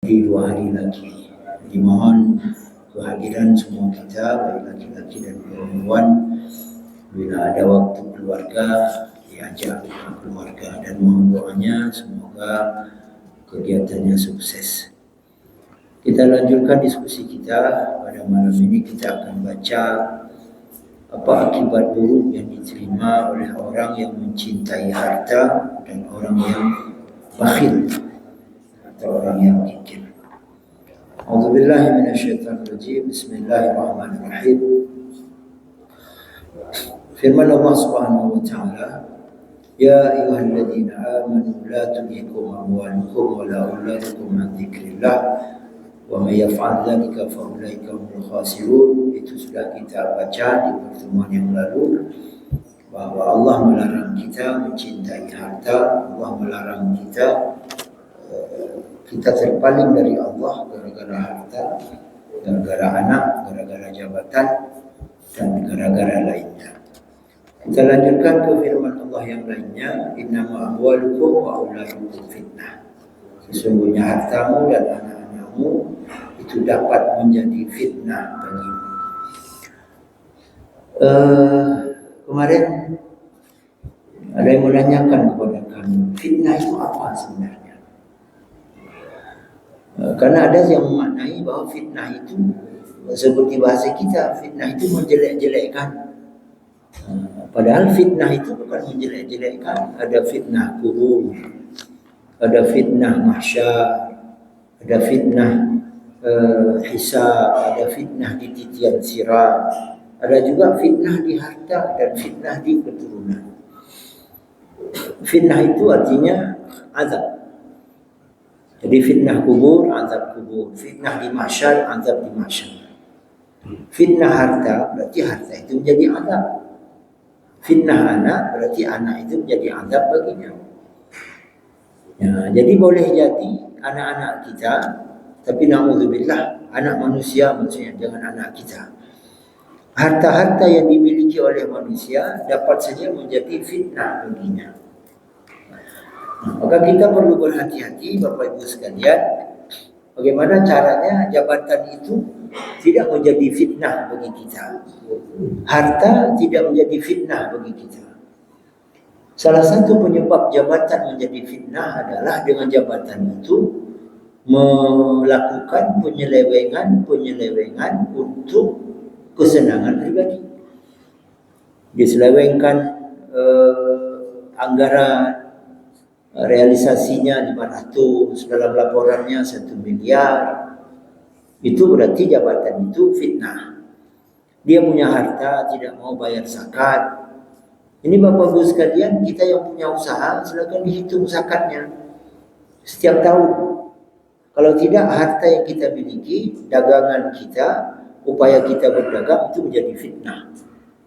Di 2 hari lagi dimohon kehadiran semua kita, baik laki-laki dan perempuan, bila ada waktu keluarga diajak keluarga, dan mohon doanya semoga kegiatannya sukses. Kita lanjutkan diskusi kita. Pada malam ini kita akan baca apa akibat buruk yang diterima oleh orang yang mencintai harta dan orang yang bakhil atau orang yang kikir. A'udzubillahi minasyaitonirrajim. Bismillahirrahmanirrahim. Firman Allah Subhanahu wa taala, "Ya ayyuhalladzina amanu la tulhikum amwalukum wa la auladukum an dzikrillah wa may yaf'al dzalika fa ulaika humul khasirun." Itu sudah kita baca di pertemuan yang lalu, bahwa Allah melarang kita mencintai harta. Allah melarang kita terpaling dari Allah gara-gara harta, gara-gara anak, gara-gara jabatan, dan gara-gara lainnya. Kita lanjutkan ke firman Allah yang lainnya, "Innama amwalukum wa auladukum fitnah." Sesungguhnya hartamu dan anak-anakmu itu dapat menjadi fitnah bagimu. Kemarin ada yang menanyakan kepada kami, fitnah itu apa sebenarnya? Karena ada yang memaknai bahwa fitnah itu seperti bahasa kita, fitnah itu menjelek-jelekkan. Padahal fitnah itu bukan menjelek-jelekkan. Ada fitnah kubur, ada fitnah mahsyar, ada fitnah hisab, ada fitnah di titian sirat, ada juga fitnah di harta dan fitnah di keturunan. Fitnah itu artinya azab. Jadi fitnah kubur, azab kubur. Fitnah di mahsyar, azab di mahsyar. Fitnah harta berarti harta itu menjadi azab. Fitnah anak berarti anak itu menjadi azab baginya. Ya, jadi boleh jadi anak-anak kita, tapi na'udzubillah, anak manusia maksudnya, jangan anak kita. Harta-harta yang dimiliki oleh manusia dapat saja menjadi fitnah baginya. Maka kita perlu berhati-hati, Bapak Ibu sekalian, bagaimana caranya jabatan itu tidak menjadi fitnah bagi kita. Harta tidak menjadi fitnah bagi kita. Salah satu penyebab jabatan menjadi fitnah adalah dengan jabatan itu melakukan penyelewengan untuk kesenangan pribadi. Diselewengkan anggaran, realisasinya 500, dalam laporannya 1 miliar. Itu berarti jabatan itu fitnah. Dia punya harta, tidak mau bayar zakat. Ini Bapak Ibu sekalian, kita yang punya usaha, silakan dihitung zakatnya setiap tahun. Kalau tidak, harta yang kita miliki, dagangan kita, upaya kita berdagang itu menjadi fitnah,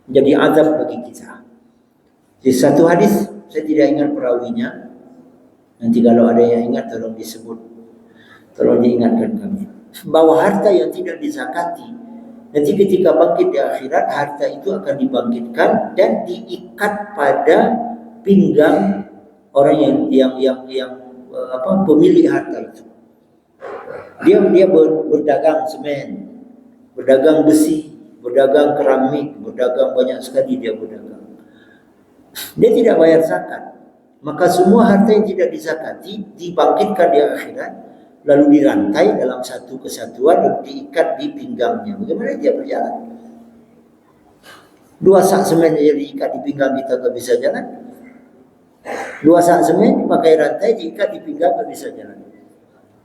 menjadi azab bagi kita. Di satu hadis, saya tidak ingat perawinya. Nanti kalau ada yang ingat tolong disebut, tolong diingatkan kami, bahwa harta yang tidak dizakati, nanti ketika bangkit di akhirat, harta itu akan dibangkitkan dan diikat pada pinggang orang yang pemilik harta itu. Dia berdagang semen, berdagang besi, berdagang keramik, berdagang banyak sekali dia berdagang. Dia tidak bayar zakat. Maka semua harta yang tidak dizakati dibangkitkan di akhirat, lalu dirantai dalam satu kesatuan dan diikat di pinggangnya. Bagaimana dia berjalan? 2 sak semen yang diikat di pinggang kita tak bisa jalan. 2 sak semen pakai rantai diikat di pinggang tak bisa jalan.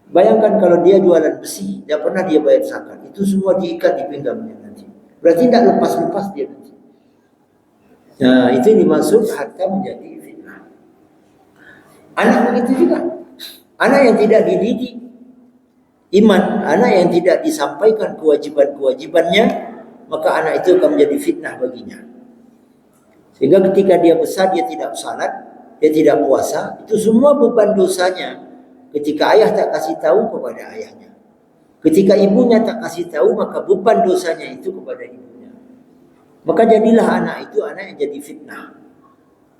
Bayangkan kalau dia jualan besi, tidak pernah dia bayar zakat. Itu semua diikat di pinggangnya nanti. Berarti tidak lepas-lepas dia nanti. Nah, itu dimaksud harta menjadi fitnah. Anak begitu juga. Anak yang tidak dididik iman, anak yang tidak disampaikan kewajiban-kewajibannya, maka anak itu akan menjadi fitnah baginya. Sehingga ketika dia besar, dia tidak salat, dia tidak puasa, itu semua beban dosanya. Ketika ayah tak kasih tahu kepada ayahnya, ketika ibunya tak kasih tahu, maka beban dosanya itu kepada ibunya. Maka jadilah anak itu anak yang jadi fitnah.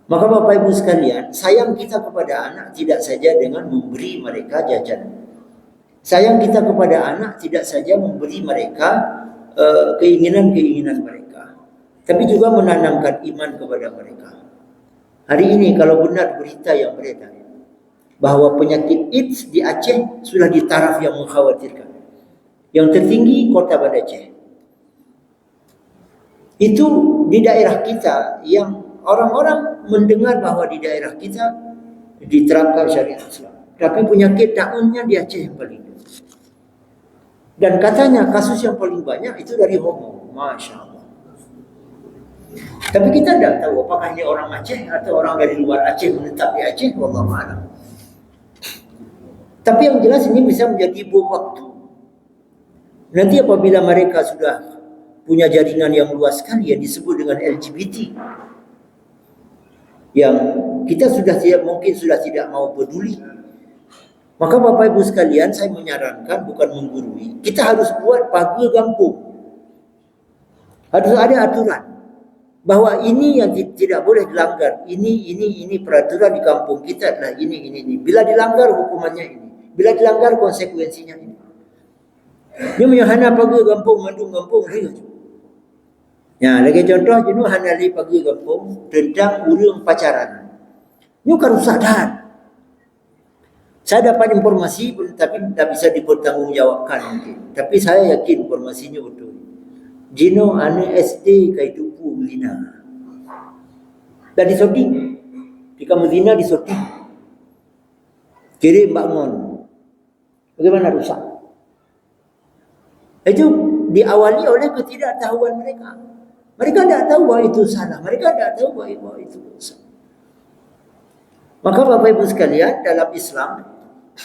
Maka Bapak Ibu sekalian, sayang kita kepada anak tidak saja dengan memberi mereka jajan. Sayang kita kepada anak tidak saja memberi mereka keinginan-keinginan mereka, tapi juga menanamkan iman kepada mereka. Hari ini kalau benar berita yang beredar bahwa penyakit AIDS di Aceh sudah di taraf yang mengkhawatirkan. Yang tertinggi Kota Banda Aceh. Itu di daerah kita yang orang-orang mendengar bahwa di daerah kita diterapkan syariat Islam. Tapi penyakit daunnya di Aceh yang paling. Dan katanya kasus yang paling banyak itu dari homo. Masya Allah. Tapi kita tidak tahu apakah ini orang Aceh atau orang dari luar Aceh menetap di Aceh. Wallahu a'lam. Tapi yang jelas ini bisa menjadi bom waktu. Nanti apabila mereka sudah punya jaringan yang luas sekali yang disebut dengan LGBT, yang kita mungkin sudah tidak mau peduli, maka Bapak Ibu sekalian, saya menyarankan, bukan menggurui, kita harus buat pagar kampung. Harus ada aturan bahwa ini yang tidak boleh dilanggar. Ini peraturan di kampung kita adalah ini. Bila dilanggar hukumannya ini. Bila dilanggar konsekuensinya ini. Dia menyahana pagar kampung, mandung kampung. Ya, lagi contoh jenuh hanali pagar kampung tentang urang pacaran. Ini kan rusak dah. Saya dapat informasi tapi tidak bisa dipertanggungjawabkan mungkin. Tapi saya yakin informasinya betul. Jino ane SD kai tupu Medina. Dan disorting. Di Medina disorting. Kirim bangun. Bagaimana rusak? Itu diawali oleh ketidaktahuan mereka. Mereka tidak tahu bahwa itu salah. Mereka tidak tahu bahwa itu dosa. Maka Bapak Ibu sekalian, dalam Islam,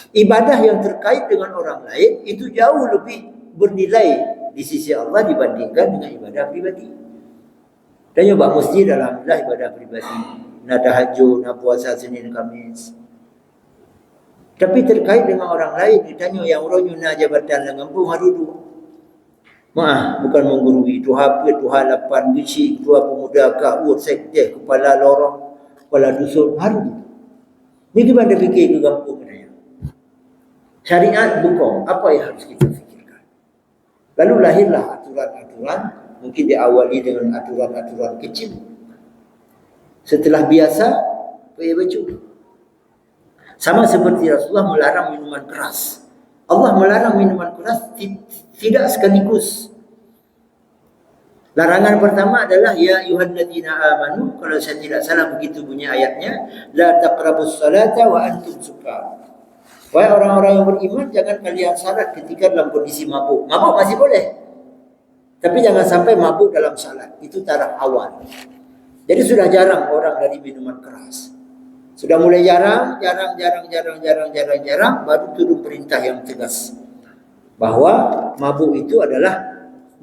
ibadah yang terkait dengan orang lain itu jauh lebih bernilai di sisi Allah dibandingkan dengan ibadah pribadi. Dan nyoba masjid alhamdulillah ibadah pribadi. Nak tahajud, nak puasa Senin Khamis. Tapi terkait dengan orang lain, ditanya yang orang nak jabatan dengan kampung hadudu. Maaf, bukan menggurui. Tuhan apa, Tuhan lapan bisi, Tuhan pemuda kawur, sekdeh, kepala lorong, kepala dusun, hadudu. Ini gimana fikir ke kampung ni? Syariat bukan apa yang harus kita fikirkan. Lalu lahirlah aturan-aturan, mungkin diawali dengan aturan-aturan kecil. Setelah biasa, pergi baju. Sama seperti Rasulullah melarang minuman keras. Allah melarang minuman keras tidak sekaligus. Larangan pertama adalah ya ayyuhalladzina amanu, kalau saya tidak salah begitu bunyi ayatnya, la taqrabus salata wa antum sukar. Wahai orang-orang yang beriman, jangan kalian salat ketika dalam kondisi mabuk. Mabuk masih boleh. Tapi jangan sampai mabuk dalam salat. Itu taraf awal. Jadi sudah jarang orang dari minuman keras. Sudah mulai jarang, baru turun perintah yang tegas. Bahwa mabuk itu adalah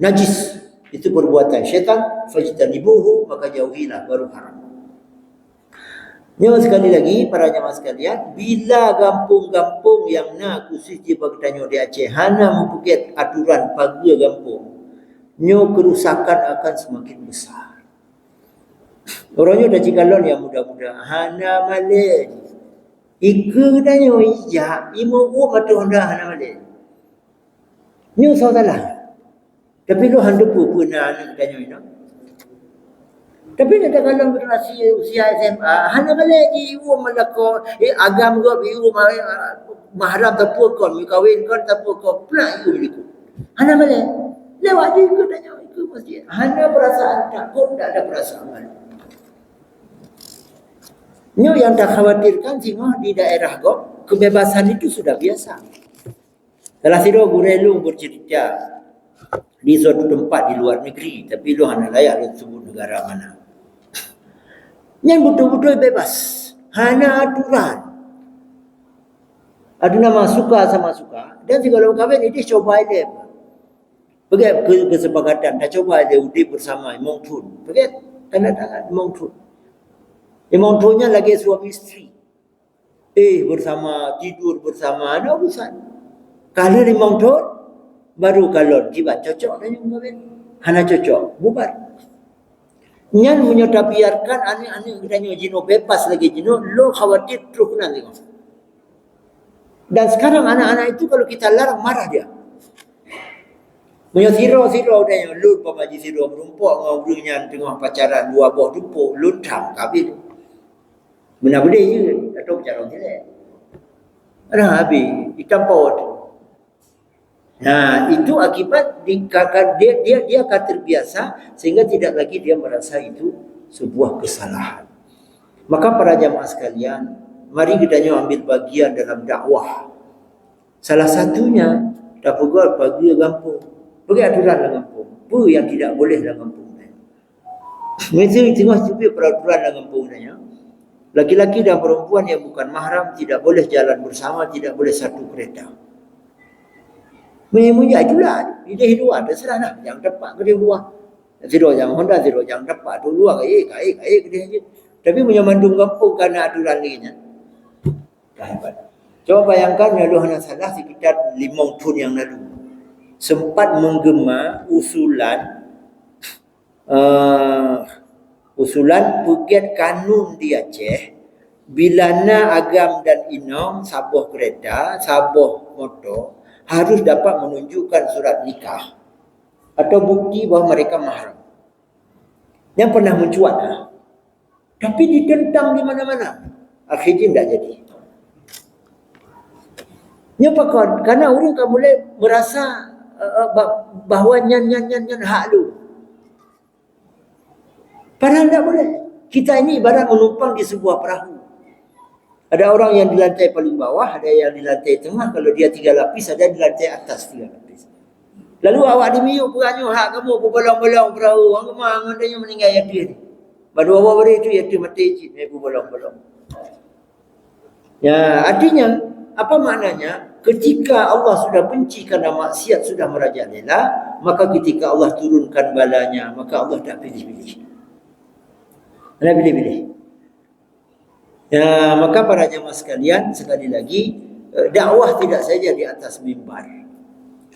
najis. Itu perbuatan syaitan, fajtanibuhu, maka jauhilah, baru haram. Nyawa sekali lagi, para jamaah sekalian, bila kampung-kampung yang nak khusus di Bagdanyo di Aceh, hana mempunyai aturan pagar kampung, nyo kerusakan akan semakin besar. Orangnya dah cikalon yang muda-muda, hana malay, ika danyo ijak, imo matu honda hana malay. Nyo salah. Tapi lu hendak pun anak danyo ini. Tapi nak kalau generasi usia SMA, hana malay iu malako agam go iu mahram tapu kon mi kawin kon tapu ko pula iu miliku. Hana malay. Lewat dia ikut danyo ikut masjid. Hana perasaan takut, tak ada perasaan malu. Nyo yang tak khawatirkan singoh di daerah go kebebasan itu sudah biasa. Salah satu gurelu bercerita di suatu tempat di luar negeri, tapi lu hanya layak lu sebut negara mana. Yang betul-betul bebas, hanya aturan. Ada nama suka sama suka, dan jika lu kahwin ini coba dia. Pergi kesepakatan, dah coba dia udik bersama Imong Tun. Pergi tanda tangan Imong Tun. Imong Tunnya lagi suami isteri. Bersama, tidur bersama, ada urusan. Kalau Imong Tun, baru kalau jibat cocok dan yang kahwin. Hana cocok, bubar. Nyan punya tak biarkan anak-anak kita jino bebas lagi jino, lo khawatir terus nanti. Dan sekarang anak-anak itu kalau kita larang marah dia. Punya siro-siro dia yang lun pemaji siro merumpuk ngawrunya tengah pacaran dua buah dupuk lun thang kabin. Benar boleh je atau bercara jelek. Ada habis hitam pot. Nah, itu akibat dia akan terbiasa sehingga tidak lagi dia merasa itu sebuah kesalahan. Maka para jamaah sekalian, mari kita ambil bagian dalam dakwah. Salah satunya dah peguat bagi kampung. Bagi aturan dalam kampung. Apa yang tidak boleh dalam kampung. Mereka tengah cubit peraturan dalam kampung. Laki-laki dan perempuan yang bukan mahram tidak boleh jalan bersama, tidak boleh satu kereta. Menyembunyi itulah. Dia luar, terserah lah. Yang tepat ke dia luar. Zero yang Honda, zero yang tepat tu luar. Kaya ke dia je. Tapi menyamandung kampung kerana aturan lainnya. Hebat. Coba bayangkan lalu hanya salah sekitar 5 tahun yang lalu. Sempat menggema usulan Phuket Kanun di Aceh, bilana agam dan inom sabuh kereta, sabuh motor harus dapat menunjukkan surat nikah atau bukti bahawa mereka mahram. Yang pernah mencuat, tapi ditentang di mana-mana. Akhirnya tidak jadi. Nyapa karena orang kan mulai merasa bahawa nyan hak lu. Padahal tak boleh. Kita ini ibarat menumpang di sebuah perahu. Ada orang yang di lantai paling bawah, ada yang di lantai tengah. Kalau dia 3 lapis, ada di lantai atas 3 lapis. Lalu awak dimiuk peranyu hak kamu berbolong-bolong perahu. Orang kemang adanya meninggal yatim. Baru awak beri itu yatim mati cik, berbolong-bolong. Ya, artinya apa maknanya? Ketika Allah sudah benci kerana maksiat sudah merajalela, maka ketika Allah turunkan balanya, maka Allah tak pilih-pilih. Allah pilih-pilih. Ya, maka para jemaah sekalian, sekali lagi, dakwah tidak saja di atas mimbar.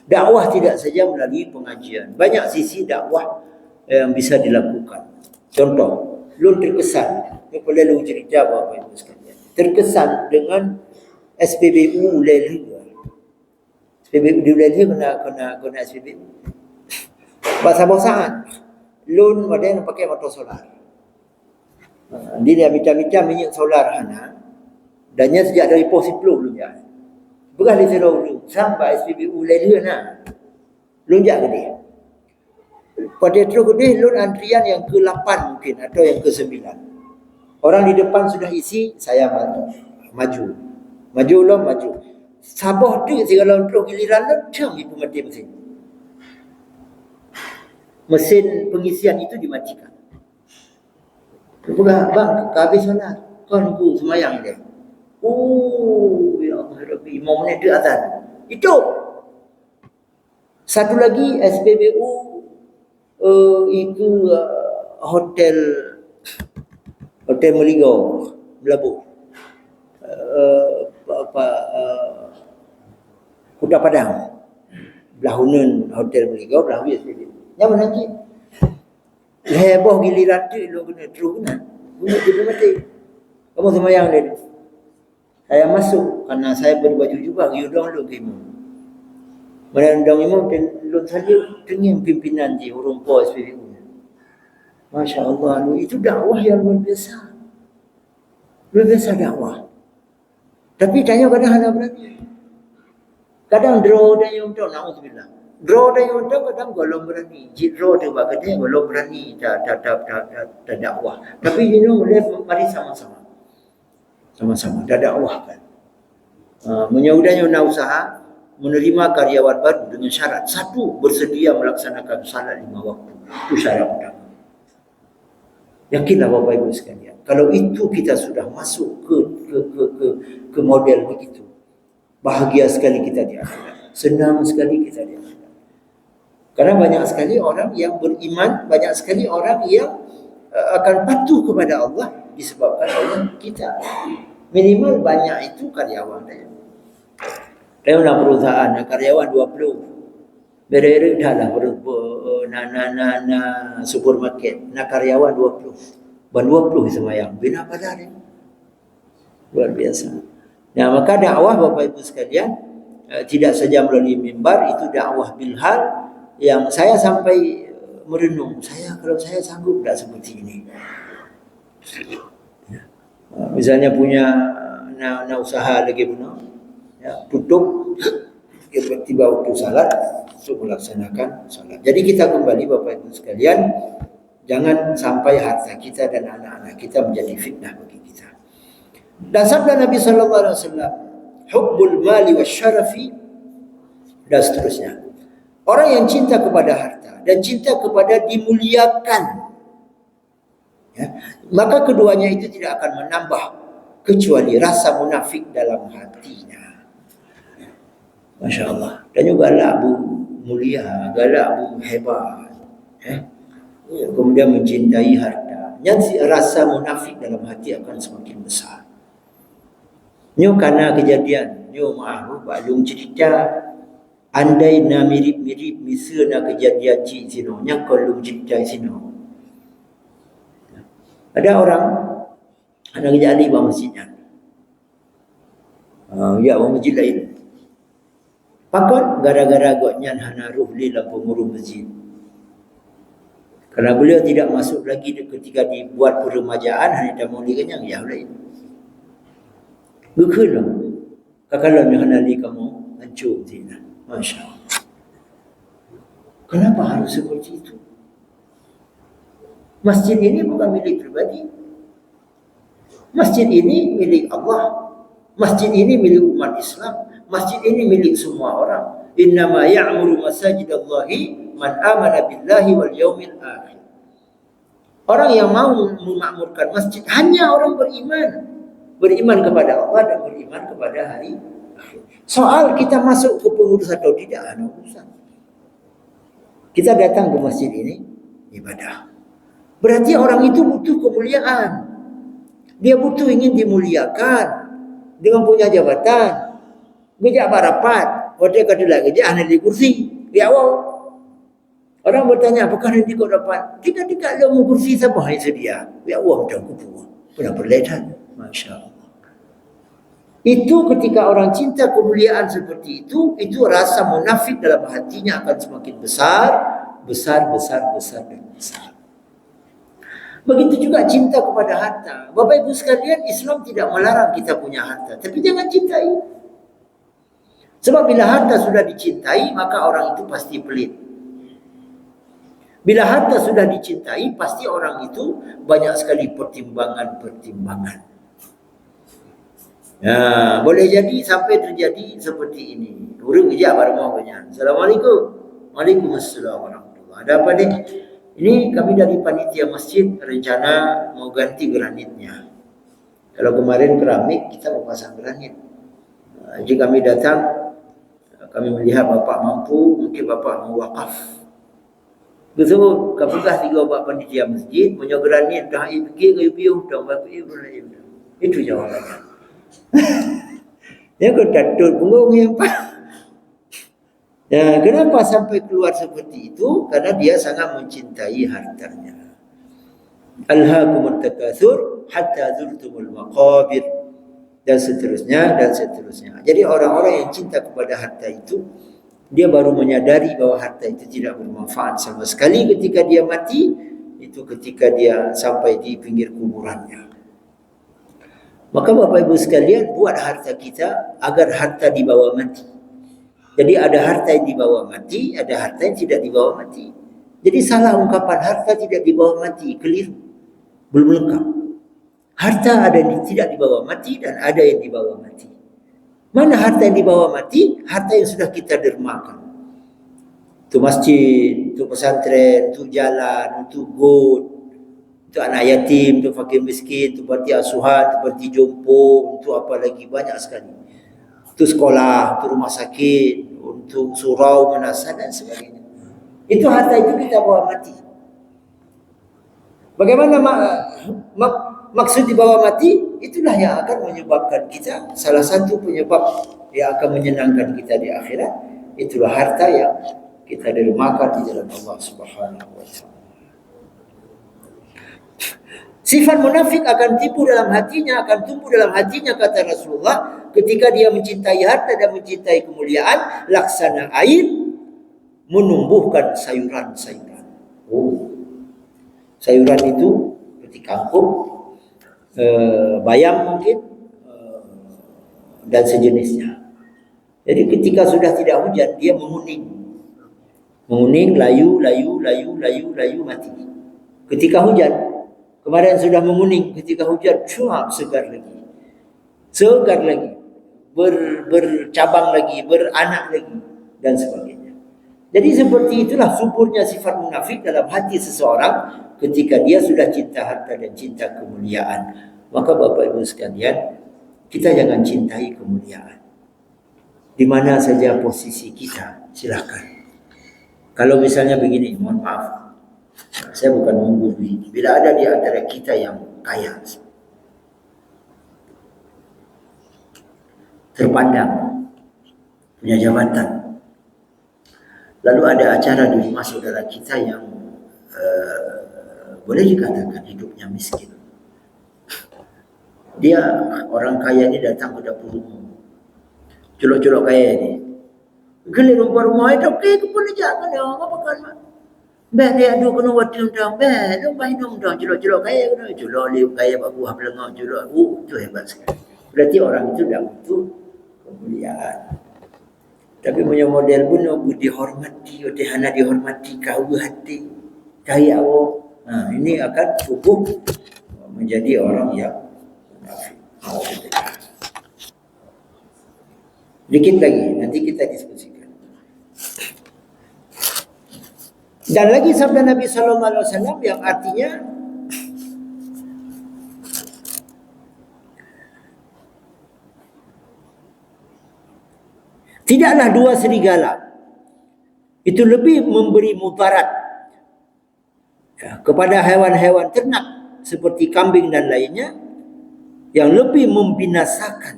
Dakwah tidak saja melalui pengajian. Banyak sisi dakwah yang bisa dilakukan. Contoh, lu terkesan, ni boleh lu cerita apa itu sekalian. Terkesan dengan SPBU Uleli. SPBU di Uleli kena SPBU. Bahasa-bahasaan. Lun ada yang pakai motor solar. Dia bincang-bincang minyak solar hana. Dannya sejak dari pos 10 belum ya. Bukan di seluruh dulu. Sampai SPBU Uleli na. Lunjak ke dia. Pada terus ke dia, lun antrian yang ke-8 mungkin atau yang ke-9. Orang di depan sudah isi, saya maju. Maju. Sabah tu segala untuk giliran lecang itu mati mesin. Mesin pengisian itu dimatikan. Bukan bang, habis solat. Kau nunggu semayang dia. Oh, ya Allah Rabbi, 5 menit dia azan. Itu. Satu lagi SPBU itu hotel Meligau, Melabuh. Kuta Padang. Belahunun hotel Meligau, belahu SPBU. Yang mana lagi? Heboh giliran tu lu kena terus kena. Guna dia mati. Kamu semayang dia. Saya masuk karena saya berbaju juga yudong lu kimu. Menandang imam lu saja dengan pimpinan di urung pos SPBU. Masya Allah, itu dakwah yang luar biasa. Luar biasa dakwah. Tapi tanya kadang ada berani. Kadang draw dan yang tahu, na'udzubillah. Draw dan yang tahu kadang golong berani. Draw tu bagainya golong berani tak dakwah. Tapi boleh mari sama-sama. Sama-sama, dah dakwah kan. Menyaudah nak usaha, menerima karyawan baru dengan syarat. Satu, bersedia melaksanakan salat 5 waktu. Itu syarat utama. Yakinlah Bapak Ibu sekalian. Kalau itu kita sudah masuk ke model begitu. Bahagia sekali kita di akhirat. Senang sekali kita di akhirat. Karena banyak sekali orang yang beriman, banyak sekali orang yang akan patuh kepada Allah disebabkan oleh kita. Minimal banyak itu karyawan dia. Dia nak perusahaan, karyawan 20. Bere-bere dah lah supermarket, nak karyawan 20. Ban 20 semayang. Bina pada dia. Luar biasa. Nah, maka dakwah Bapak Ibu sekalian tidak saja melalui mimbar, itu dakwah bilhal yang saya sampai merenung, kalau saya sanggup tidak seperti ini. Misalnya punya usaha lagi benar, ya, tutup tiba waktu salat untuk melaksanakan salat. Jadi kita kembali Bapak Ibu sekalian, jangan sampai harta kita dan anak-anak kita menjadi fitnah bagi kita. Dan sabda Nabi sallallahu alaihi wasallam, hubbul mali wasyarafi, dan seterusnya. Orang yang cinta kepada harta dan cinta kepada dimuliakan, ya, maka keduanya itu tidak akan menambah kecuali rasa munafik dalam hatinya. Masya Allah. Dan juga labu mulia, labu hebat, kemudian mencintai harta. Nanti rasa munafik dalam hati akan semakin besar. Nyo karena kejadian, nyo maaf, balung cerita. Andai na mirip-mirip misal na kejadian cik sino, nya kolong cerita sino. Ada orang ada kejadian di masjidnya. Ya, masjid lain. Pakon gara-gara gotnya hana ruhli dalam pengurus masjid. Karena beliau tidak masuk lagi ketika dibuat peremajaan, hanya dah mau dikenyang ya lain. Gukun kakalan yang hana li kamu hancur tina. Masya Allah. Kenapa harus seperti itu? Masjid ini bukan milik pribadi. Masjid ini milik Allah. Masjid ini milik umat Islam. Masjid ini milik semua orang. Innama ya'muru masajidallahi man amana billahi wal yaumil akhir. Orang yang mau memakmurkan masjid hanya orang beriman. Beriman kepada Allah dan beriman kepada hari akhir. Soal kita masuk ke pengurus atau tidak, ada urusan. Kita datang ke masjid ini ibadah. Berarti orang itu butuh kemuliaan. Dia butuh ingin dimuliakan dengan punya jabatan. Gejak barapat, waktu kata lagi dia hanya di kursi. Ya wow. Orang bertanya, apakah nanti kau dapat? Tidak ada mau kursi siapa yang sedia. Ya Allah, macam kupu. Pernah berletan. Masya Allah. Itu ketika orang cinta kemuliaan seperti itu rasa munafik dalam hatinya akan semakin besar. Begitu juga cinta kepada harta. Bapak Ibu sekalian, Islam tidak melarang kita punya harta, tapi jangan cintai. Sebab bila harta sudah dicintai, maka orang itu pasti pelit. Bila harta sudah dicintai, pasti orang itu banyak sekali pertimbangan. Ya, boleh jadi sampai terjadi seperti ini. Urung ijak baru mau banyak. Assalamualaikum. Waalaikumsalam warahmatullahi. Ada apa nih? Ini kami dari panitia masjid rencana mau ganti granitnya. Kalau kemarin keramik, kita mau pasang granit. Jika kami datang, kami melihat bapak mampu, mungkin bapak mau wakaf. Betul, kapukah tiga bapak panitia masjid punya granit dah pergi ke UPU dah bapak itu jawabannya. Ya kau tatul punggung yang apa? Ya, kenapa sampai keluar seperti itu? Karena dia sangat mencintai hartanya. Alhaakumut takatsur hatta zurtumul maqabir, dan seterusnya. Jadi orang-orang yang cinta kepada harta itu, dia baru menyadari bahwa harta itu tidak bermanfaat sama sekali ketika dia mati, itu ketika dia sampai di pinggir kuburannya. Maka Bapak Ibu sekalian, buat harta kita agar harta dibawa mati. Jadi ada harta yang dibawa mati, ada harta yang tidak dibawa mati. Jadi salah ungkapan harta tidak dibawa mati, keliru. Belum lengkap. Harta ada yang tidak dibawa mati dan ada yang dibawa mati. Mana harta yang dibawa mati? Harta yang sudah kita dermakan. Itu masjid, itu pesantren, itu jalan, itu got, itu anak yatim, itu fakir miskin, itu parti asuhan, itu parti jompo, itu apa lagi, banyak sekali. Itu sekolah, itu rumah sakit, untuk surau, menasa dan sebagainya. Itu harta itu kita bawa mati. Bagaimana maksud dibawa mati? Itulah yang akan menyebabkan kita, salah satu penyebab yang akan menyenangkan kita di akhirat, itulah harta yang kita dermakan di jalan Allah Subhanahu wa taala. Sifat munafik akan timbul dalam hatinya, kata Rasulullah, ketika dia mencintai harta dan mencintai kemuliaan, laksana air menumbuhkan sayuran-sayuran. Oh, sayuran itu seperti kangkung, bayam mungkin, dan sejenisnya. Jadi ketika sudah tidak hujan, dia menguning, layu, mati. Ketika hujan, kemarin sudah menguning, ketika hujan, cuap, segar lagi, bercabang lagi, beranak lagi, dan sebagainya. Jadi seperti itulah suburnya sifat munafik dalam hati seseorang ketika dia sudah cinta harta dan cinta kemuliaan. Maka Bapak Ibu sekalian, kita jangan cintai kemuliaan. Di mana saja posisi kita, silakan. Kalau misalnya begini, mohon maaf, saya bukan menggurui. Bila ada di antara kita yang kaya, terpandang, punya jabatan, lalu ada acara di rumah saudara kita yang boleh dikatakan hidupnya miskin. Dia orang kaya ini datang ke dapur umum, culok-culok kaya ini, gelir rumah itu ke pun jangan dia apa kan. Bah dia ada kena waktu dah, bah lu main dong culok-culok kaya kena culok liu kaya buah pelengau culok. Itu hebat sekali. Berarti orang itu dah butuh kemuliaan. Tapi punya model pun dihormati, hana dihormati kau hati kaya awak. Nah, ini akan cukup menjadi orang yang munafik. Dikit lagi, nanti kita diskusikan. Dan lagi sabda Nabi Sallallahu Alaihi Wasallam yang artinya tidaklah dua serigala itu lebih memberi mudarat kepada hewan-hewan ternak seperti kambing dan lainnya yang lebih membinasakan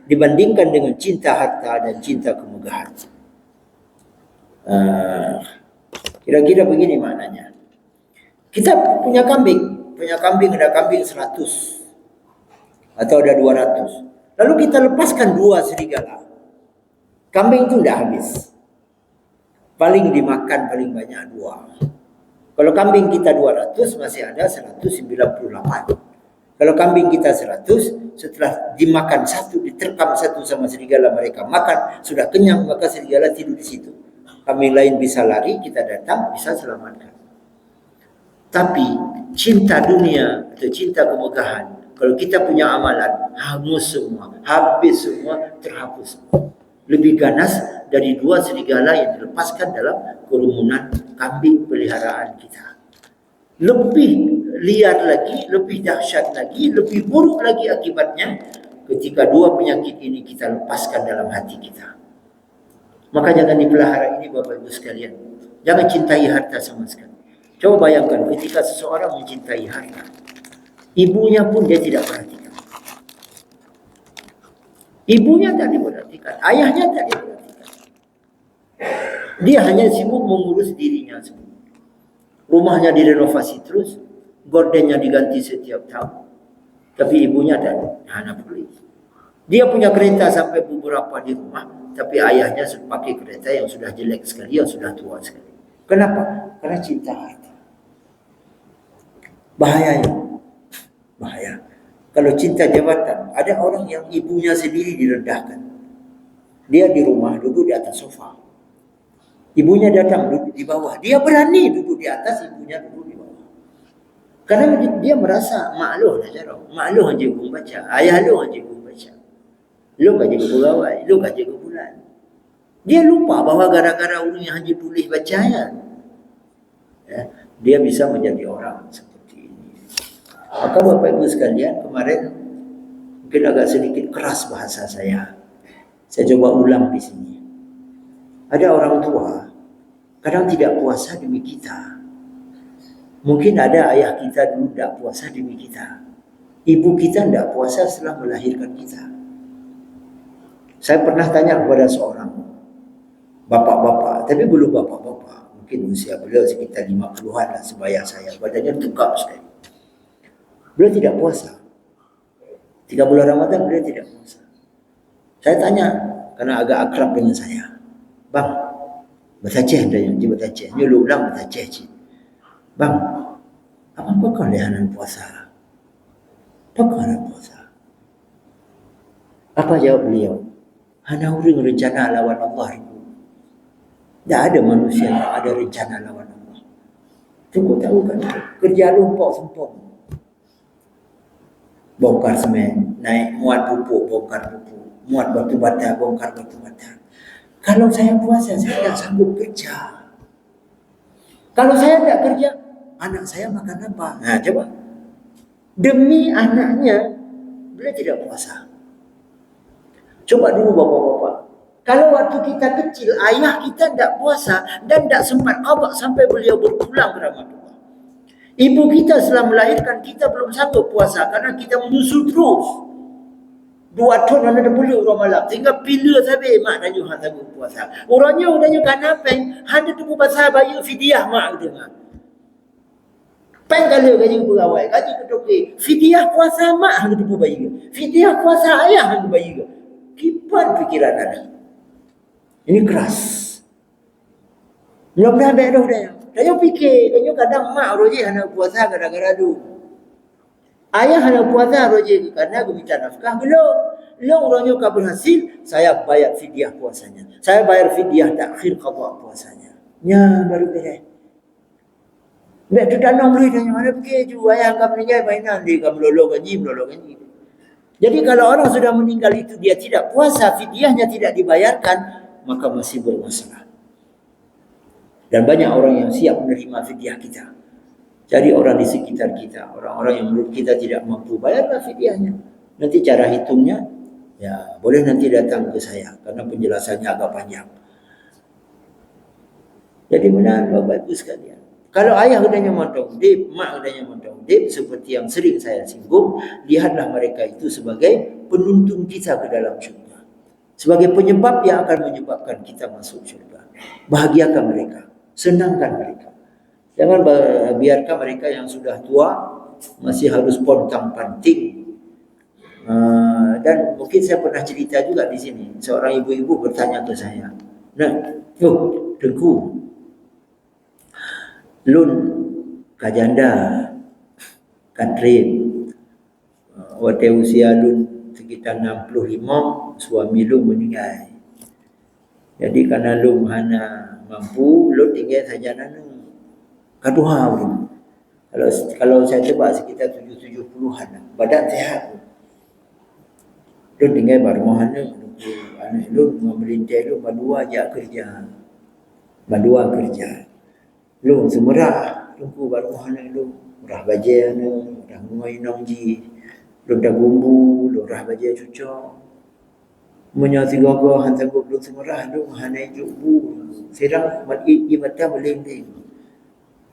dibandingkan dengan cinta harta dan cinta kemegahan. Kira-kira begini maknanya. Kita punya kambing ada kambing 100 atau ada 200. Lalu kita lepaskan 2 serigala. Kambing itu tidak habis. Paling dimakan paling banyak 2. Kalau kambing kita 200 masih ada 198. Kalau kambing kita 100, setelah dimakan satu, diterkam satu sama serigala, mereka makan, sudah kenyang, maka serigala tidur di situ. Kambing lain bisa lari, kita datang, bisa selamatkan. Tapi cinta dunia atau cinta kemegahan, kalau kita punya amalan, hangus semua, habis semua, terhapus semua. Lebih ganas dari 2 serigala yang dilepaskan dalam kerumunan kambing peliharaan kita. Lebih liar lagi, lebih dahsyat lagi, lebih buruk lagi akibatnya ketika 2 penyakit ini kita lepaskan dalam hati kita. Maka jangan dipelihara ini Bapak Ibu sekalian. Jangan cintai harta sama sekali. Coba bayangkan ketika seseorang mencintai harta, ibunya pun dia tidak perhatikan. Ibunya tak diperhatikan, ayahnya tak diperhatikan. Dia hanya sibuk mengurus dirinya sendiri. Rumahnya direnovasi terus, gordennya diganti setiap tahun. Tapi ibunya tak hanya peduli. Dia punya kereta sampai beberapa di rumah, tapi ayahnya pakai kereta yang sudah jelek sekali, yang sudah tua sekali. Kenapa? Karena cinta harta. Bahaya. Kalau cinta jabatan, ada orang yang ibunya sendiri direndahkan. Dia di rumah duduk di atas sofa. Ibunya datang duduk di bawah. Dia berani duduk di atas, ibunya duduk di bawah. Karena dia merasa mak lu aja, mak lu aja gua baca, ayah lu aja gua baca. Lu gaji ke pegawai, lu gaji ke bulan. Dia lupa bahwa gara-gara ulungnya haji tulis bacanya, dia bisa menjadi orang seperti ini. Maka Bapak Ibu sekalian, kemarin mungkin agak sedikit keras bahasa saya. Saya coba ulang di sini. Ada orang tua kadang tidak puasa demi kita. Mungkin ada ayah kita dulu tidak puasa demi kita. Ibu kita tidak puasa setelah melahirkan kita. Saya pernah tanya kepada seorang bapak-bapak, tapi belum bapak-bapak, mungkin usia beliau sekitar 50-an lah sebaya saya, badannya tegap sekali. Beliau tidak puasa. 3 bulan Ramadan beliau tidak puasa. Saya tanya, karena agak akrab dengan saya. Bang, bertaceh dah yang dia bertaceh. Dia ulang bertaceh cik. Bang, apa kau lehanan puasa? Apa kau puasa? Apa jawab beliau? Hana uring rencana lawan Allah. Tak ada manusia yang ada rencana lawan Allah. Tunggu tahu kan? Kerja lumpuk sempong. Bongkar semen, naik muat pupuk, bongkar pupuk. Muat batu bata, bongkar batu bata. Kalau saya puasa, saya tak sanggup kerja. Kalau saya tak kerja, anak saya makan apa? Nah, coba. Demi anaknya, beliau tidak puasa. Coba dulu bapak-bapak. Kalau waktu kita kecil, ayah kita tidak puasa dan tidak sempat abak sampai beliau berpulang ke Ramadan. Ibu kita setelah melahirkan, kita belum sanggup puasa karena kita menyusul terus. 2 tahun ada boleh orang malam. Tinggal pilih sampai mak dan juga sanggup puasa. Orangnya udahnya kenapa? Hanya tu pasal bayi fidyah mak dengar. Pen kali gaji pegawai, gaji ketua, fidyah puasa mak hang tu bayi. Fidyah puasa ayah hang bayi. Kipan pikiran anak. Ini keras. Mudah-mudahan baik dah. Saya fikir, kadang mak roji hana puasa gara-gara tu. Ayah hana puasa roji karena aku minta nafkah belum. Lo orangnya kau berhasil, saya bayar fidyah puasanya. Saya bayar fidyah takhir qada puasanya. Ya baru beres. Baik tu tak nak beli tanya mana fikir tu ayah kau meninggal mainan dia kau melolong gaji. Jadi kalau orang sudah meninggal itu dia tidak puasa, fidyahnya tidak dibayarkan, maka masih bermasalah. Dan banyak orang yang siap menerima fidyah kita. Jadi orang di sekitar kita, orang-orang yang menurut kita tidak mampu, bayarlah fidyahnya. Nanti cara hitungnya, ya boleh nanti datang ke saya, karena penjelasannya agak panjang. Jadi benar Bapak Ibu sekalian. Kalau ayah udahnya motong dip, mak udahnya motong dip, seperti yang sering saya singgung, lihatlah mereka itu sebagai penuntun kita ke dalam syurga. Sebagai penyebab yang akan menyebabkan kita masuk syurga. Bahagiakan mereka. Senangkan mereka. Jangan biarkan mereka yang sudah tua masih harus pontang panting. Dan mungkin saya pernah cerita juga di sini. Seorang ibu-ibu bertanya ke saya, Tengku, lun kajanda katrim, waktu usia lun sekitar 65, suami lun meninggal. Jadi karena lun hana mampu, lun tinggal saja nanu. Kaduha pun. Kalau saya coba sekitar 70-an, badan sehat. Lu tinggal baru mana? Anak lu memerintah lu berdua aja kerja. Berdua kerja. Lu semerah, tunggu baru mana lu murah baje anu, dah ngoi nongji. Lu dah bumbu, lu rah baje cucok. Menyati gogo hantar lu semerah lu hanai jubu. Serang i mata meleng-leng.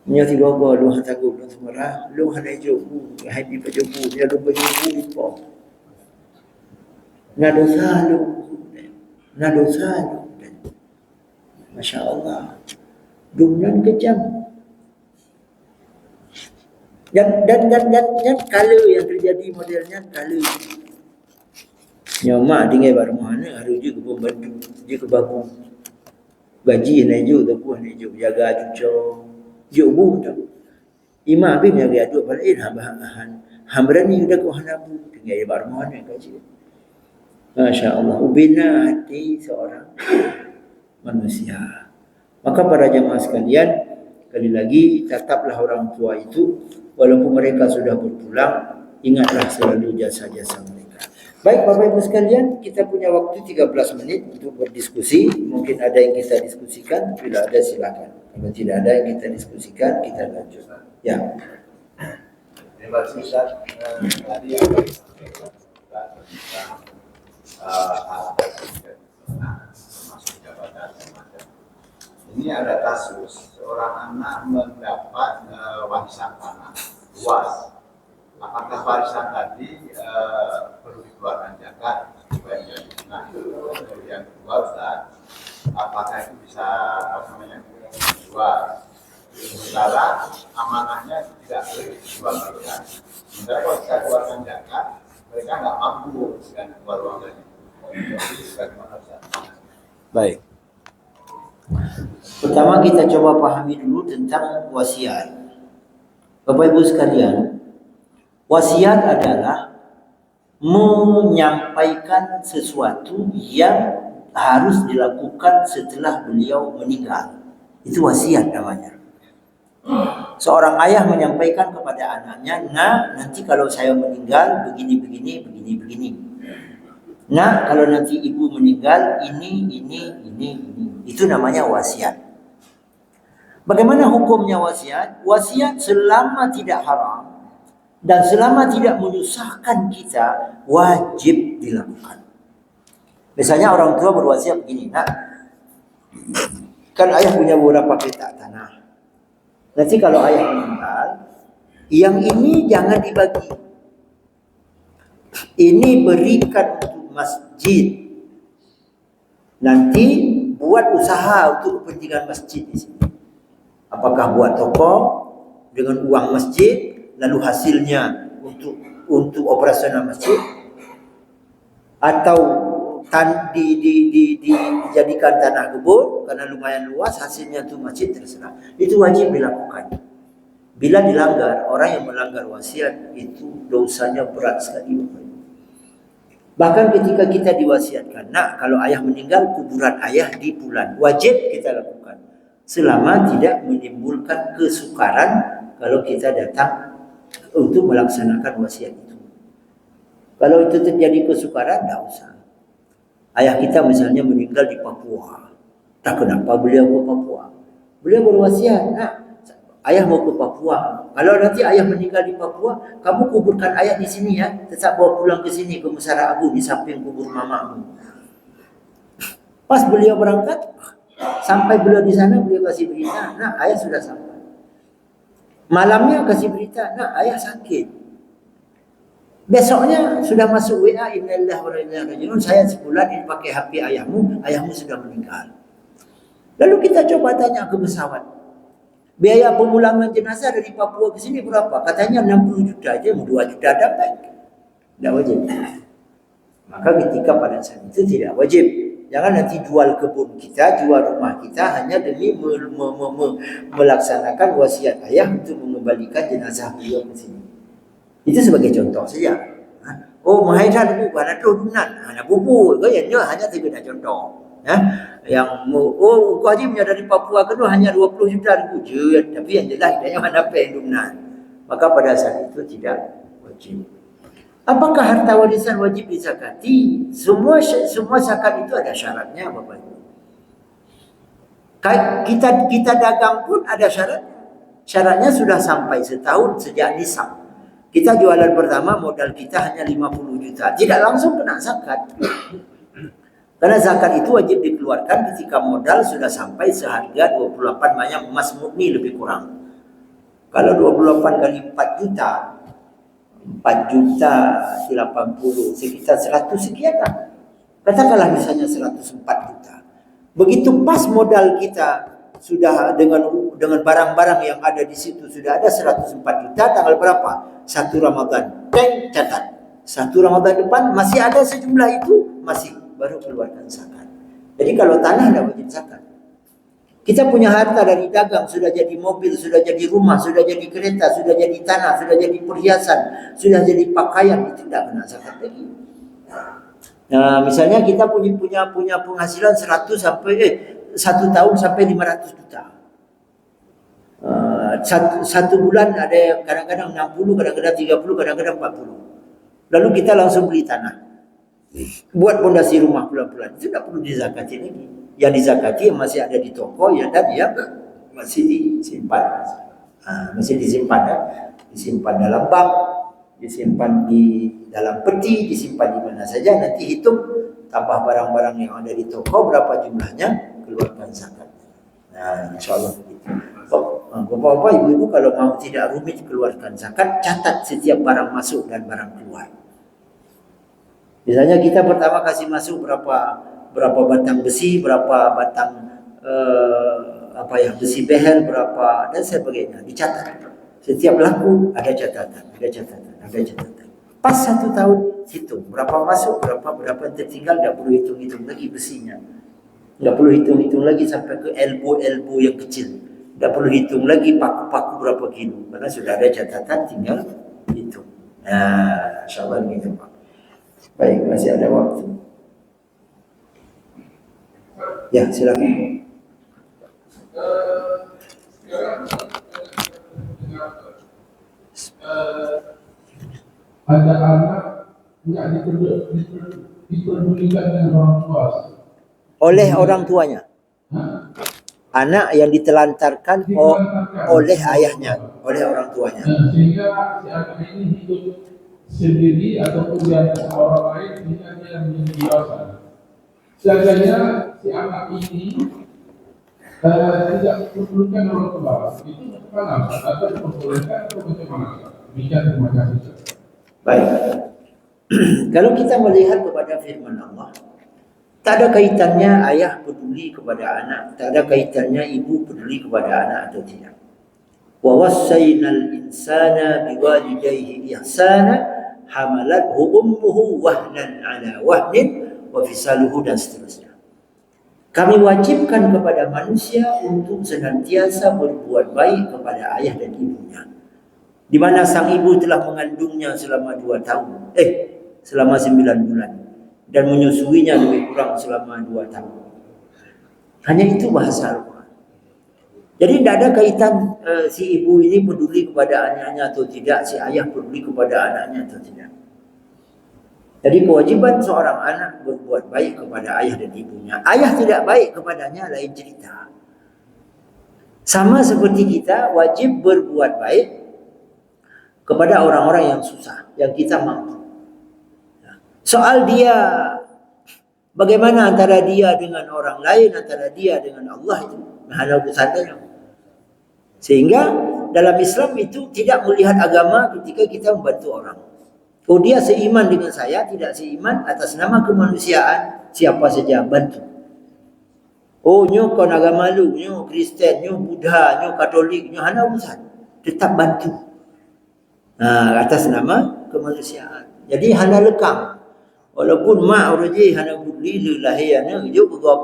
Nyati gogo lu hantar lu semerah, lu hanai jubu, hai di pajubu, dia lu pajubu po. Na dosa lu. Masya Allah. Dunan kejam. Dan kalau yang terjadi modelnya kalau nyamak tinggal baru mana harus juga pembantu dia ke babu gaji naik juga tu naik juga jaga cucuk jubu tu imam bin jaga dua balik hambrani udah ku hanabu tinggal baru mana gaji. Masya Allah, ubina hati seorang manusia. Maka para jemaah sekalian, sekali lagi tetaplah orang tua itu, walaupun mereka sudah berpulang, ingatlah selalu jasa-jasa mereka. Baik Bapak Ibu sekalian, kita punya waktu 13 menit untuk berdiskusi. Mungkin ada yang kita diskusikan, bila ada silakan. Kalau tidak ada yang kita diskusikan, kita lanjut. Ya. Terima kasih Ustaz. Tadi masuk jabatan semacam ini ada kasus seorang anak mendapat warisan tanah luas. Apakah warisan tadi perlu dikeluarkan zakat? Nah, yang kedua Ustaz, apakah itu bisa dijual? Sementara amanahnya tidak boleh dijual belikan. Sementara kalau kita keluarkan zakat, mereka nggak mampu dengan keluar uang dari itu. Jadi bagaimana Ustaz? Baik. Pertama kita coba pahami dulu tentang wasiat. Bapak Ibu sekalian, wasiat adalah menyampaikan sesuatu yang harus dilakukan setelah beliau meninggal. Itu wasiat namanya. Seorang ayah menyampaikan kepada anaknya, "Nah, nanti kalau saya meninggal begini. Nah, kalau nanti ibu meninggal ini. Itu namanya wasiat. Bagaimana hukumnya wasiat? Wasiat selama tidak haram dan selama tidak menyusahkan kita, wajib dilakukan. Misalnya orang tua berwasiat begini, "Nak, kan ayah punya beberapa petak tanah. Nanti kalau ayah meninggal, yang ini jangan dibagi. Ini berikan untuk masjid. Nanti buat usaha untuk kepentingan masjid di sini. Apakah buat toko dengan uang masjid, lalu hasilnya untuk operasional masjid, atau dijadikan tanah kebun karena lumayan luas, hasilnya untuk masjid, terserah." Itu wajib dilakukan. Bila dilanggar, orang yang melanggar wasiat itu dosanya berat sekali. Bahkan ketika kita diwasiatkan, "Nak, kalau ayah meninggal, kuburan ayah di bulan." Wajib kita lakukan. Selama tidak menimbulkan kesukaran kalau kita datang untuk melaksanakan wasiat itu. Kalau itu terjadi kesukaran, tidak usah. Ayah kita misalnya meninggal di Papua. Tak kenapa beliau ke Papua. Beliau berwasiat, "Nak, ayah mau ke Papua. Kalau nanti ayah meninggal di Papua, kamu kuburkan ayah di sini ya. Tetap bawa pulang ke sini, ke Musara Abu, di samping kubur mamamu." Pas beliau berangkat, sampai beliau di sana, beliau kasih berita, "Nah, ayah sudah sampai." Malamnya kasih berita, "Nah, ayah sakit." Besoknya sudah masuk WA, "Innalillahi wa inna ilaihi raji'un. Saya sebulan ini pakai HP ayahmu sudah meninggal." Lalu kita coba tanya ke pesawat, biaya pemulangan jenazah dari Papua ke sini berapa? Katanya 60 juta aja, 2 juta dapat. Tidak wajib. Maka ketika pada saat itu tidak wajib. Jangan nanti jual kebun kita, jual rumah kita hanya demi melaksanakan wasiat ayah untuk mengembalikan jenazah beliau ke sini. Itu sebagai contoh saja. Oh, mahairan bu, pada turunan, hanya bubu, kayaknya hanya tiga contoh. Yang kau haji punya dari Papua ke hanya 20 juta ribu je, tapi yang jelas dia mana pendunan. Maka pada saat itu tidak wajib. Apakah harta warisan wajib dizakati? Semua zakat itu ada syaratnya, Bapak Ibu. Kita dagang pun ada syaratnya. Syaratnya sudah sampai setahun sejak nisab. Kita jualan pertama modal kita hanya 50 juta. Tidak langsung kena zakat. Karena zakat itu wajib dikeluarkan ketika modal sudah sampai seharga 28 banyak emas murni lebih kurang. Kalau 28 kali 4 juta, 4 juta 80, sekitar 100 sekian lah. Katakanlah misalnya 104 juta. Begitu pas modal kita sudah dengan barang-barang yang ada di situ sudah ada 104 juta, tanggal berapa? 1 Ramadan. Catat. 1 Ramadan depan masih ada sejumlah itu, masih baru keluarkan zakat. Jadi kalau tanah tidak wajib zakat. Kita punya harta dari dagang, sudah jadi mobil, sudah jadi rumah, sudah jadi kereta, sudah jadi tanah, sudah jadi perhiasan, sudah jadi pakaian, itu tidak kena zakat lagi. Nah, misalnya kita punya penghasilan 1 tahun sampai 500 juta. Satu bulan ada kadang-kadang 60, kadang-kadang 30, kadang-kadang 40. Lalu kita langsung beli tanah, buat pondasi rumah bulan-bulan. Itu tidak perlu dizakati lagi. Yang dizakati yang masih ada di toko ya, dan yang masih disimpan. Disimpan dalam bank, disimpan di dalam peti, disimpan di mana saja. Nanti hitung tambah barang-barang yang ada di toko berapa jumlahnya, keluarkan zakat. Nah, insyaallah begitu. Bapak-bapak, ibu-ibu kalau mau tidak rumit keluarkan zakat, catat setiap barang masuk dan barang keluar. Misalnya kita pertama kasih masuk berapa batang besi, berapa batang besi behel berapa dan sebagainya, dicatat. Setiap laku ada catatan. Pas 1 tahun hitung berapa masuk, berapa tertinggal, tidak perlu hitung lagi besinya. Tidak perlu hitung lagi sampai ke elbow yang kecil. Tidak perlu hitung lagi paku-paku berapa kilo, karena sudah ada catatan, tinggal hitung. Nah, insyaallah gitu Pak. Baik, masih ada waktu. Ya, silakan. Ada anak tidak diperdulikan dengan orang tua. Oleh orang tuanya. Anak yang ditelantarkan oleh ayahnya, oleh orang tuanya. Sehingga si anak ini hidup sendiri ataupun di antara orang lain sehingga dia menjadi dewasa. Seandainya si anak ini tidak diperlukan orang tua, itu bagaimana? Atau diperbolehkan atau bagaimana? Demikian, terima kasih. Baik. Kalau kita melihat kepada firman Allah, tak ada kaitannya ayah peduli kepada anak, tak ada kaitannya ibu peduli kepada anak atau tidak. Wa wassaynal insana biwalidayhi ihsana hamalathu ummuhu wahnan ala wahnin wa fisaluhu dan seterusnya. Kami wajibkan kepada manusia untuk senantiasa berbuat baik kepada ayah dan ibunya. Di mana sang ibu telah mengandungnya selama 2 tahun, selama 9 bulan. Dan menyusuinya lebih kurang selama 2 tahun. Hanya itu bahasa Al-Quran. Jadi tidak ada kaitan si ibu ini peduli kepada anaknya atau tidak, si ayah peduli kepada anaknya atau tidak. Jadi kewajiban seorang anak berbuat baik kepada ayah dan ibunya. Ayah tidak baik kepadanya, lain cerita. Sama seperti kita wajib berbuat baik kepada orang-orang yang susah, yang kita mampu. Soal dia bagaimana antara dia dengan orang lain, antara dia dengan Allah, itu hanya urusannya. Sehingga dalam Islam itu tidak melihat agama ketika kita membantu orang. Oh, dia seiman dengan saya, tidak seiman, atas nama kemanusiaan siapa saja bantu. Oh, nyo kon agama lu, nyo Kristen, nyo Buddha, nyo Katolik, nyo hanya urusan, tetap bantu. Nah, atas nama kemanusiaan. Jadi hanya lekang. Walaupun mak uruji hanya buli lahirnya juga gugop.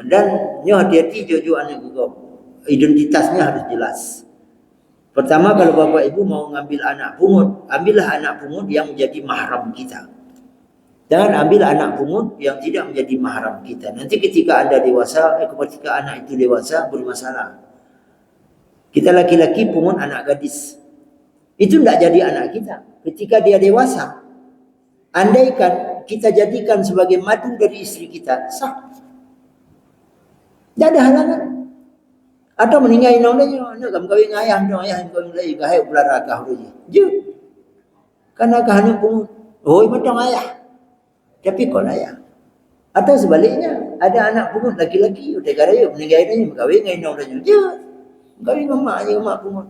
Dan nyo hati-hati jojo anak gugop. Identitasnya harus jelas. Pertama, kalau bapak ibu mau ngambil anak pungut, ambillah anak pungut yang menjadi mahram kita. Jangan ambil anak pungut yang tidak menjadi mahram kita. Nanti ketika Anda dewasa, ketika anak itu dewasa bermasalah. Kita laki-laki pungut anak gadis. Itu tidak jadi anak kita. Ketika dia dewasa, andaikan kita jadikan sebagai madu dari istri kita, sah. Tidak ada halangan. Atau meninggal inongnya, nak kamu kawin ayah, ayah kau mulai kahai belara kah ruji. Je, karena kahanu pungut. Oh, macam ayah. Tapi kau ayah. Atau sebaliknya, ada anak pungut laki-laki, udah karaya meninggal inongnya, kawin inongnya. Je, kawin emaknya emak pungut.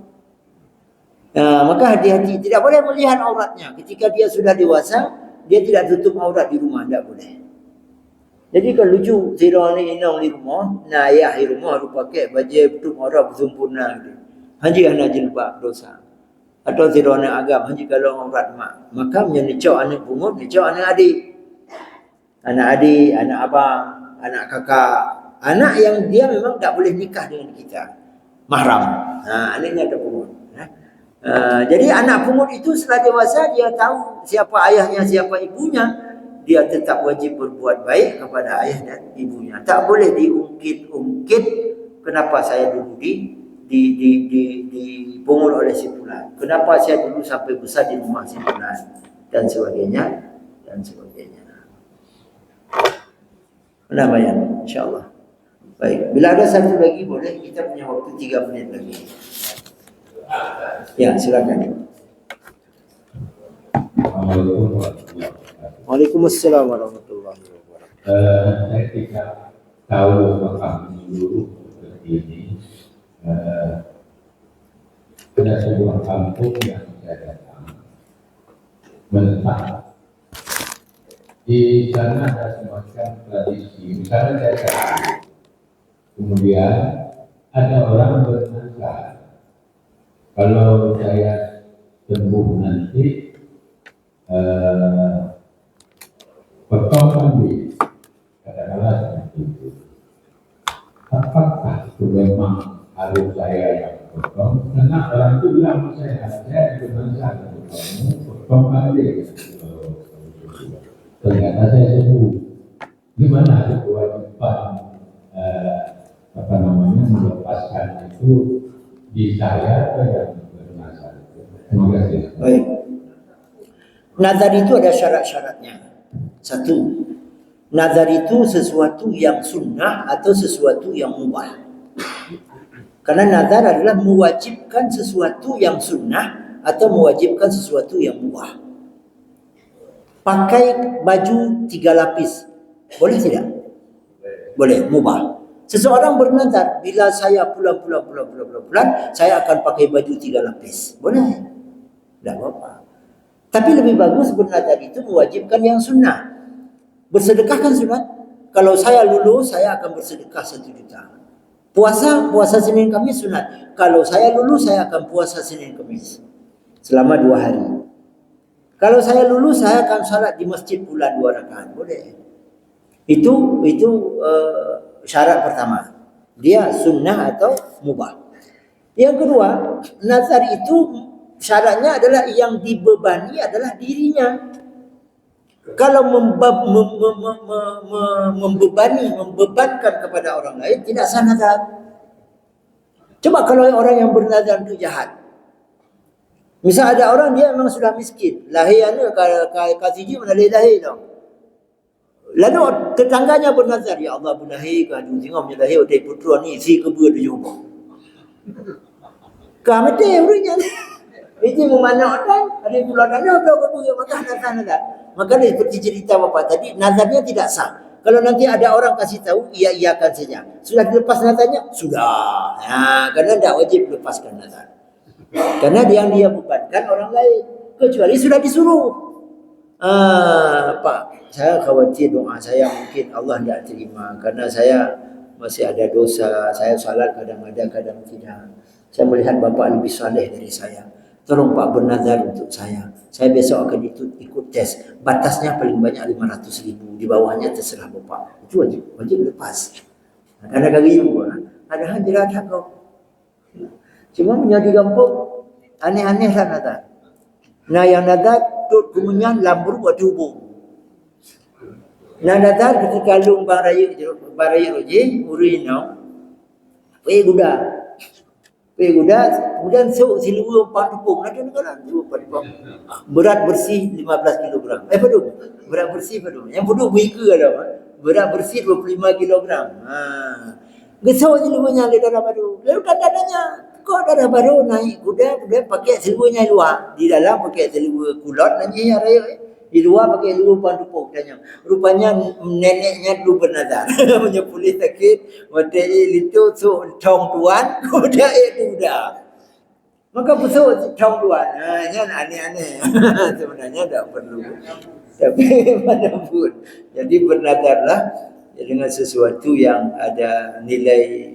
Nah, maka hati-hati, tidak boleh melihat auratnya. Ketika dia sudah dewasa, dia tidak tutup aurat di rumah, tidak boleh. Jadi kalau lucu, zirah ni inang di rumah, nah ayah di rumah harus pakai baju tutup aurat bersempurna. Haji anak jilbab dosa. Atau zirah ni agam, haji kalau aurat mak. Maka menyecok anak pungut, necok anak adik. Anak adik, anak abang, anak kakak. Anak yang dia memang tak boleh nikah dengan kita. Mahram. Nah, anaknya ada pungut. Jadi anak pungut itu setelah dewasa dia tahu siapa ayahnya, siapa ibunya. Dia tetap wajib berbuat baik kepada ayah dan ibunya. Tak boleh diungkit-ungkit kenapa saya dulu dipungut oleh si fulan. Kenapa saya dulu sampai besar di rumah si fulan dan sebagainya dan sebagainya. Mana bayan, insyaallah. Baik, bila ada satu lagi boleh, kita punya waktu 3 menit lagi. Ya, silakan. Waalaikumsalam warahmatullahi wabarakatuh. Saya tidak tahu apakah dulu seperti ini. Ada sebuah kampung yang saya datang menetap. Di sana ada semacam tradisi. Misalnya saya Kemudian ada orang bernazar, kalau saya sembuh nanti potong kambing, katakanlah seperti itu. Apakah itu memang harus saya yang potong? Karena orang itu bilang saya bernazar untuk kamu potong kambing. Ternyata saya sembuh. Gimana ada kewajiban melepaskan itu di saya atau yang bernazar? Terima kasih. Baik. Nazar itu ada syarat-syaratnya. Satu, nazar itu sesuatu yang sunnah atau sesuatu yang mubah. Karena nazar adalah mewajibkan sesuatu yang sunnah atau mewajibkan sesuatu yang mubah. Pakai baju 3 lapis, boleh tidak? Boleh, mubah. Seseorang bernazar, bila saya bulan, saya akan pakai baju 3 lapis. Boleh? Tidak apa-apa. Tapi lebih bagus bernazar itu mewajibkan yang sunnah. Bersedekah kan sunat. Kalau saya lulus, saya akan bersedekah 1 juta. Puasa Senin Kamis sunat. Kalau saya lulus, saya akan puasa Senin Kamis selama 2 hari. Kalau saya lulus, saya akan salat di masjid pula 2 rakaat. Boleh. Itu syarat pertama. Dia sunnah atau mubah. Yang kedua, nazar itu syaratnya adalah yang dibebani adalah dirinya. Kalau membebankan kepada orang lain, tidak sah nazar. Coba kalau orang yang bernazar itu jahat. Misal ada orang dia memang sudah miskin, lahirnya kasih mana lahir tau. Lalu tetangganya bernazar, ya Allah berlahir kan, tengok punya lahir dari putra ni si kebua dia jumpa. Kami dia orangnya ni. Ini memanah orang, ada pula dana berapa kebua maka nazar. Maka dia seperti cerita bapak tadi, nazarnya tidak sah. Kalau nanti ada orang kasih tahu, iya-iyakan saja. Sudah dilepas nazarnya? Sudah. Nah, karena tidak wajib lepaskan nazar. Karena yang dia bebankan orang lain. Kecuali sudah disuruh. Pak, saya khawatir doa saya mungkin Allah tidak terima. Karena saya masih ada dosa. Saya salat kadang-kadang, kadang tidak. Saya melihat bapak lebih saleh dari saya. Tolong Pak bernazar untuk saya. Saya besok akan ikut tes. Batasnya paling banyak 500.000. Di bawahnya terserah bapak. Itu wajib lepas. Kadang-kadang juga. Ada hadirat kau. Cuma menjadi gampang. Aneh-aneh lah nazar. Nah yang nazar tut kemunyan lambur buat hubung. Nah nazar ketika lung bang raya roji urinau. Guda. Kemudian siluwe 4 tepung. Berat bersih 15 kilogram. Berat bersih padung. Yang padung wika ada. Berat bersih 25 kilogram. Gesau siluwenya di dalam padung. Lalu dadanya. Kok darah baru naik kuda pakai siluanya luar. Di dalam pakai siluwa kulot nanti raya. Di luar pakai siluwa pandupuk tanya. Rupanya neneknya dulu bernazar. Punya polis sakit, mata itu tong tuan, kuda itu dah. Maka besok tong tuan. Yang aneh-aneh. Sebenarnya tak perlu. Tapi mana pun. Jadi bernazarlah dengan sesuatu yang ada nilai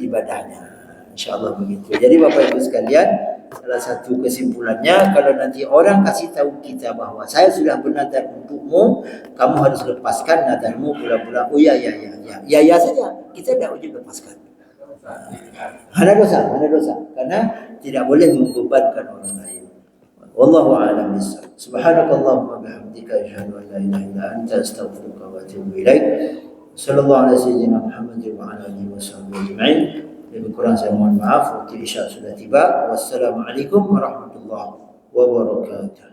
ibadahnya. InsyaAllah begitu. Jadi Bapak Ibu sekalian, salah satu kesimpulannya, kalau nanti orang kasih tahu kita bahawa saya sudah bernazar untukmu, kamu harus lepaskan nazarmu pula-pula. Oh ya saja. Kita tidak wajib lepaskan. Hana dosa. Karena tidak boleh membebankan orang lain. Wallahu a'lam bishawab. Subhanakallahumma bihamdika asyhadu an la ilaha illa anta astaghfiruka wa atubu ilaik. Sallallahu alaihi sayyidina Muhammad wa ala alihi washabbihi ajma'in. Lebih kurang saya mohon maaf. Waktu isya sudah tiba. Wassalamualaikum warahmatullahi wabarakatuh.